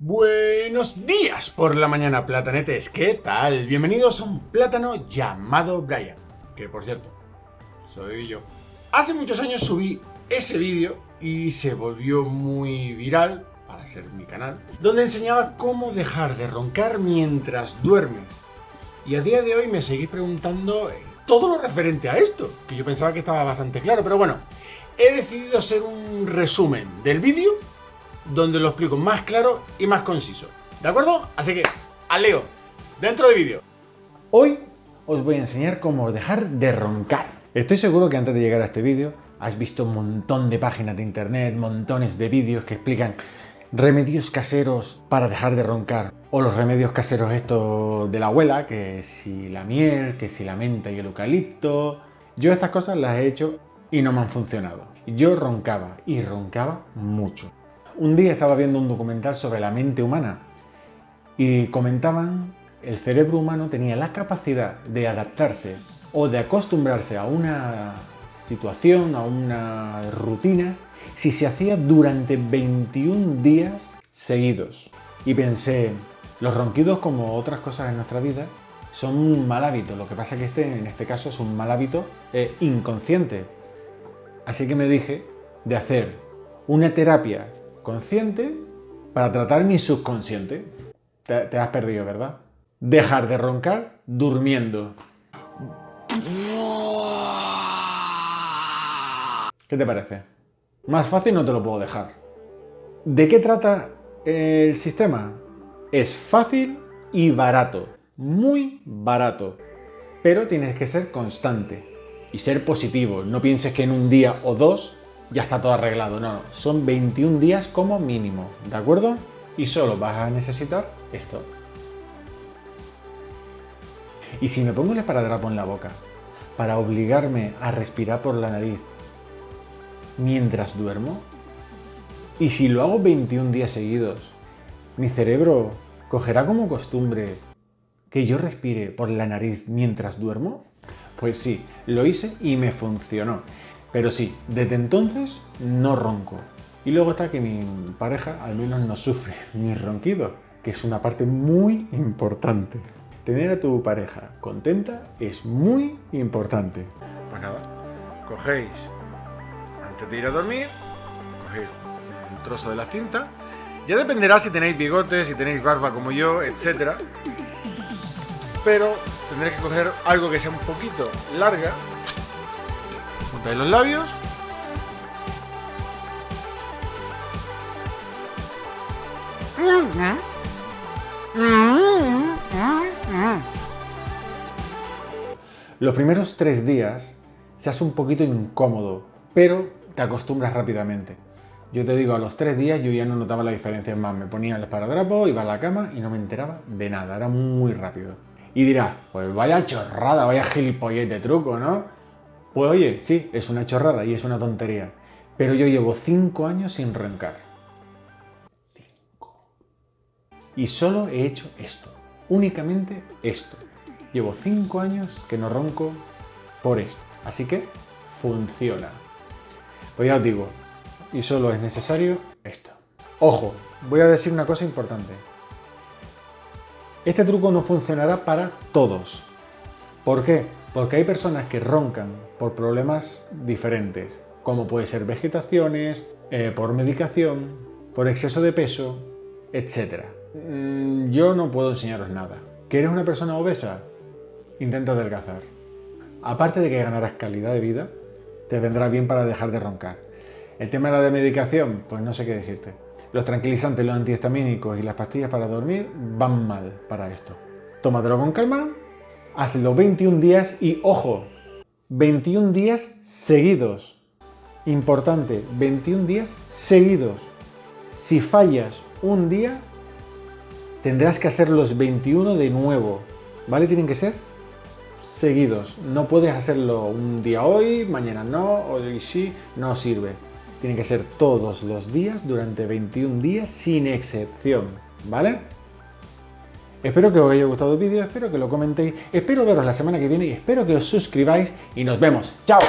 Buenos días por la mañana, platanetes. ¿Qué tal? Bienvenidos a un plátano llamado Brian. Que por cierto, soy yo. Hace muchos años subí ese vídeo y se volvió muy viral, para ser mi canal, donde enseñaba cómo dejar de roncar mientras duermes. Y a día de hoy me seguís preguntando todo lo referente a esto, que yo pensaba que estaba bastante claro, pero bueno, he decidido hacer un resumen del vídeo donde lo explico más claro y más conciso. ¿De acuerdo? Así que, al lío, dentro de vídeo. Hoy os voy a enseñar cómo dejar de roncar. Estoy seguro que antes de llegar a este vídeo has visto un montón de páginas de internet, montones de vídeos que explican remedios caseros para dejar de roncar. O los remedios caseros estos de la abuela, que si la miel, que si la menta y el eucalipto. Yo estas cosas las he hecho y no me han funcionado. Yo roncaba y roncaba mucho. Un día estaba viendo un documental sobre la mente humana y comentaban el cerebro humano tenía la capacidad de adaptarse o de acostumbrarse a una situación, a una rutina, si se hacía durante 21 días seguidos. Y pensé, los ronquidos, como otras cosas en nuestra vida, son un mal hábito. Lo que pasa es que en este caso es un mal hábito inconsciente. Así que me dije de hacer una terapia consciente para tratar mi subconsciente. Te has perdido, ¿verdad? Dejar de roncar durmiendo. ¿Qué te parece? Más fácil no te lo puedo dejar. ¿De qué trata el sistema? Es fácil y barato. Muy barato. Pero tienes que ser constante y ser positivo. No pienses que en un día o dos ya está todo arreglado. No, son 21 días como mínimo, ¿de acuerdo? Y solo vas a necesitar esto. Y si me pongo el esparadrapo en la boca para obligarme a respirar por la nariz mientras duermo, y si lo hago 21 días seguidos, mi cerebro cogerá como costumbre que yo respire por la nariz mientras duermo. Pues sí, lo hice y me funcionó. Pero sí, desde entonces no ronco. Y luego está que mi pareja al menos no sufre mis ronquidos, que es una parte muy importante. Tener a tu pareja contenta es muy importante. Pues nada, cogéis, antes de ir a dormir, cogéis un trozo de la cinta. Ya dependerá si tenéis bigotes, si tenéis barba como yo, etc. Pero tendréis que coger algo que sea un poquito larga. Juntáis los labios. Los primeros 3 días se hace un poquito incómodo, pero te acostumbras rápidamente. Yo te digo, a los 3 días yo ya no notaba la diferencia más. Me ponía el esparadrapo, iba a la cama y no me enteraba de nada. Era muy rápido. Y dirás, pues vaya chorrada, vaya gilipollez de truco, ¿no? Pues oye, sí, es una chorrada y es una tontería. Pero yo llevo 5 años sin roncar. 5. Y solo he hecho esto. Únicamente esto. Llevo 5 años que no ronco por esto. Así que funciona. Pues ya os digo, y solo es necesario esto. Ojo, voy a decir una cosa importante. Este truco no funcionará para todos. ¿Por qué? Porque hay personas que roncan por problemas diferentes, como puede ser vegetaciones, por medicación, por exceso de peso, etc. Yo no puedo enseñaros nada. ¿Que eres una persona obesa? Intenta adelgazar. Aparte de que ganarás calidad de vida, te vendrá bien para dejar de roncar. El tema de la medicación, pues no sé qué decirte. Los tranquilizantes, los antihistamínicos y las pastillas para dormir van mal para esto. Tómatelo con calma, hazlo 21 días y ojo, 21 días seguidos. Importante, 21 días seguidos. Si fallas un día, tendrás que hacer los 21 de nuevo, ¿vale? Tienen que ser seguidos. No puedes hacerlo un día hoy, mañana no, hoy sí, no sirve. Tiene que ser todos los días durante 21 días sin excepción, ¿vale? Espero que os haya gustado el vídeo, espero que lo comentéis, espero veros la semana que viene y espero que os suscribáis y nos vemos. ¡Chao!